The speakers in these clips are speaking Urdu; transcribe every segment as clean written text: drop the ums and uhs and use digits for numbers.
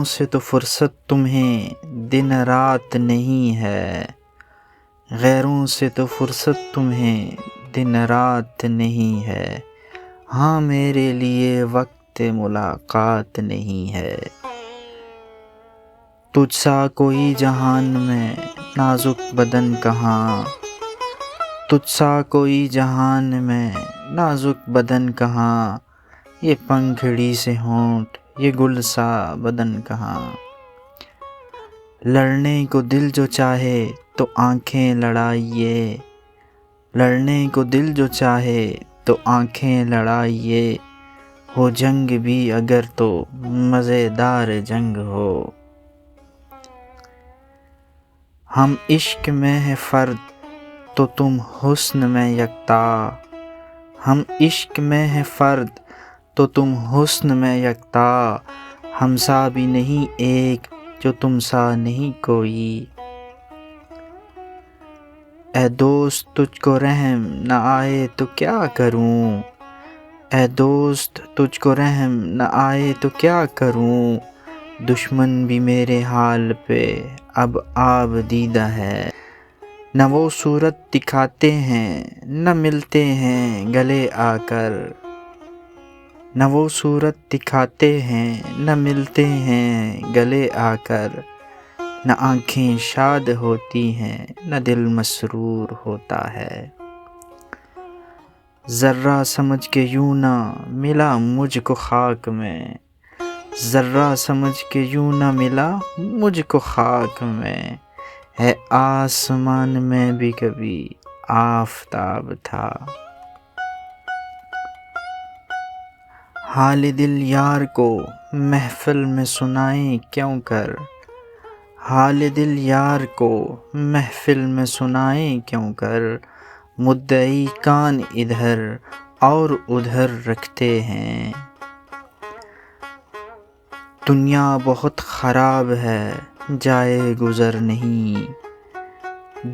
سے تو فرصت تمہیں دن رات نہیں ہے، غیروں سے تو فرصت تمہیں دن رات نہیں ہے، ہاں میرے لیے وقت ملاقات نہیں ہے۔ تجھ سا کوئی جہان میں نازک بدن کہاں، تجھ سا کوئی جہان میں نازک بدن کہاں، یہ پنکھڑی سے ہونٹ یہ گل سا بدن کہاں۔ لڑنے کو دل جو چاہے تو آنکھیں لڑائیے، لڑنے کو دل جو چاہے تو آنکھیں لڑائیے، ہو جنگ بھی اگر تو مزیدار جنگ ہو۔ ہم عشق میں ہے فرد تو تم حسن میں یکتا، ہم عشق میں ہے فرد تو تم حسن میں یکتا، ہم سا بھی نہیں ایک جو تم سا نہیں کوئی۔ اے دوست تجھ کو رحم نہ آئے تو کیا کروں، اے دوست تجھ کو رحم نہ آئے تو کیا کروں، دشمن بھی میرے حال پہ اب آب دیدہ ہے۔ نہ وہ صورت دکھاتے ہیں نہ ملتے ہیں گلے آ کر، نہ وہ صورت دکھاتے ہیں نہ ملتے ہیں گلے آ کر، نہ آنکھیں شاد ہوتی ہیں نہ دل مسرور ہوتا ہے۔ ذرہ سمجھ کے یوں نہ ملا مجھ کو خاک میں، ذرہ سمجھ کے یوں نہ ملا مجھ کو خاک میں، ہے آسمان میں بھی کبھی آفتاب تھا۔ حال دل یار کو محفل میں سنائیں کیوں کر، حال دل یار کو محفل میں سنائیں کیوں کر، مدعی کان ادھر اور ادھر رکھتے ہیں۔ دنیا بہت خراب ہے جائے گزر نہیں،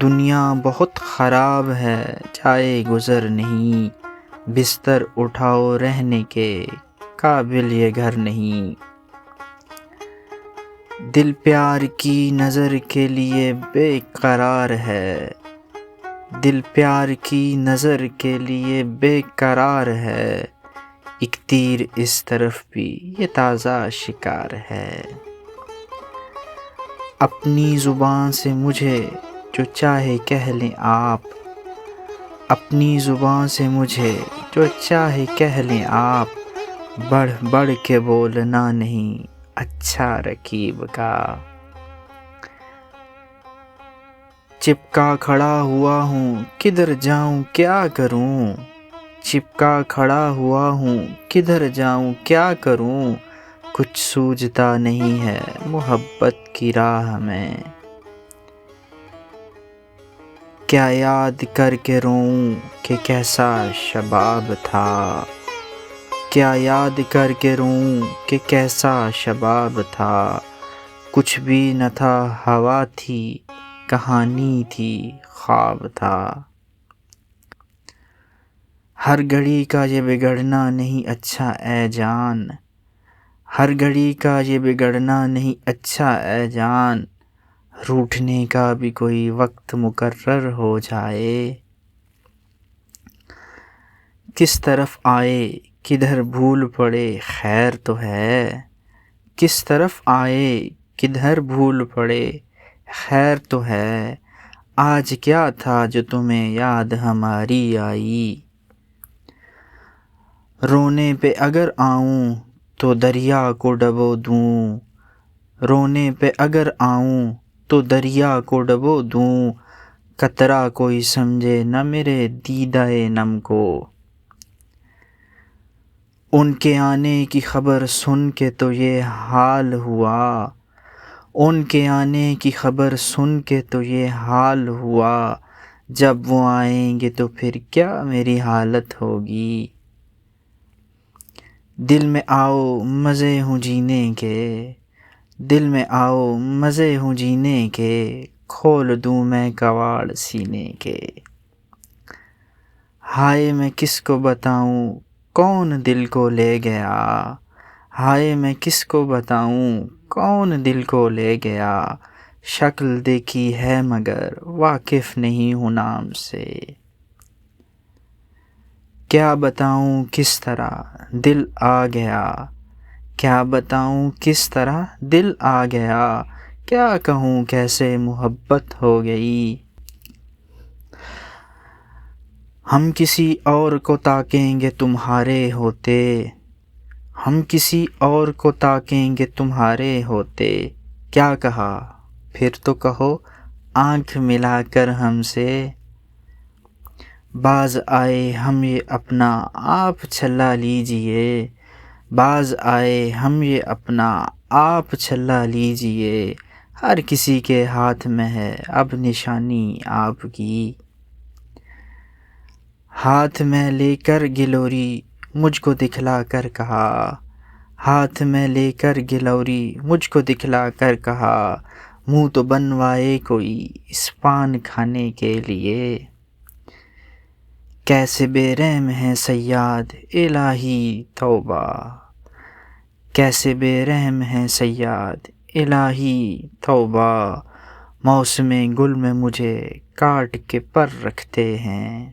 دنیا بہت خراب ہے جائے گزر نہیں، بستر اٹھاؤ رہنے کے قابل یہ گھر نہیں۔ دل پیار کی نظر کے لیے بے قرار ہے، دل پیار کی نظر کے لیے بے قرار ہے، ایک تیر اس طرف بھی یہ تازہ شکار ہے۔ اپنی زبان سے مجھے جو چاہے کہہ لیں آپ، اپنی زبان سے مجھے جو چاہے کہہ لیں آپ، بڑھ بڑھ کے بولنا نہیں اچھا رقیب کا۔ چپکا کھڑا ہوا ہوں کدھر جاؤں کیا کروں، چپکا کھڑا ہوا ہوں کدھر جاؤں کیا کروں، کچھ سوجھتا نہیں ہے محبت کی راہ میں۔ کیا یاد کر کے روؤں کہ کیسا شباب تھا، کیا یاد کر کے روؤں کہ کیسا شباب تھا، کچھ بھی نہ تھا ہوا تھی کہانی تھی خواب تھا۔ ہر گھڑی کا یہ بگڑنا نہیں اچھا اے جان، ہر گھڑی کا یہ بگڑنا نہیں اچھا اے جان، روٹھنے کا بھی کوئی وقت مقرر ہو جائے۔ کس طرف آئے کدھر بھول پڑے خیر تو ہے، کس طرف آئے کدھر بھول پڑے خیر تو ہے، آج کیا تھا جو تمہیں یاد ہماری آئی۔ رونے پہ اگر آؤں تو دریا کو ڈبو دوں، رونے پہ اگر آؤں تو دریا کو ڈبو دوں، قطرہ کوئی سمجھے نہ میرے دیدہ نم کو۔ ان کے آنے کی خبر سن کے تو یہ حال ہوا، ان کے آنے کی خبر سن کے تو یہ حال ہوا، جب وہ آئیں گے تو پھر کیا میری حالت ہوگی۔ دل میں آؤ مزے ہوں جینے کے، دل میں آؤ مزے ہوں جینے کے، کھول دوں میں کواڑ سینے کے۔ ہائے میں کس کو بتاؤں کون دل کو لے گیا، ہائے میں کس کو بتاؤں کون دل کو لے گیا، شکل دیکھی ہے مگر واقف نہیں ہوں نام سے۔ کیا بتاؤں کس طرح دل آ گیا، کیا بتاؤں کس طرح دل آ گیا، کیا کہوں کیسے محبت ہو گئی۔ ہم کسی اور کو تاکیں گے تمہارے ہوتے، ہم کسی اور کو تاکیں گے تمہارے ہوتے، کیا کہا پھر تو کہو آنکھ ملا کر ہم سے۔ باز آئے ہم یہ اپنا آپ چھلا لیجئے، باز آئے ہم یہ اپنا آپ چھلا لیجئے، ہر کسی کے ہاتھ میں ہے اب نشانی آپ کی۔ ہاتھ میں لے کر گلوری مجھ کو دکھلا کر کہا، ہاتھ میں لے کر گلوری مجھ کو دکھلا کر کہا، منہ تو بنوائے کوئی اس پان کھانے کے لیے۔ کیسے بے رحم ہیں صیاد الہی توبہ، کیسے بے رحم ہیں صیاد الہی توبہ، موسم گل میں مجھے کاٹ کے پر رکھتے ہیں۔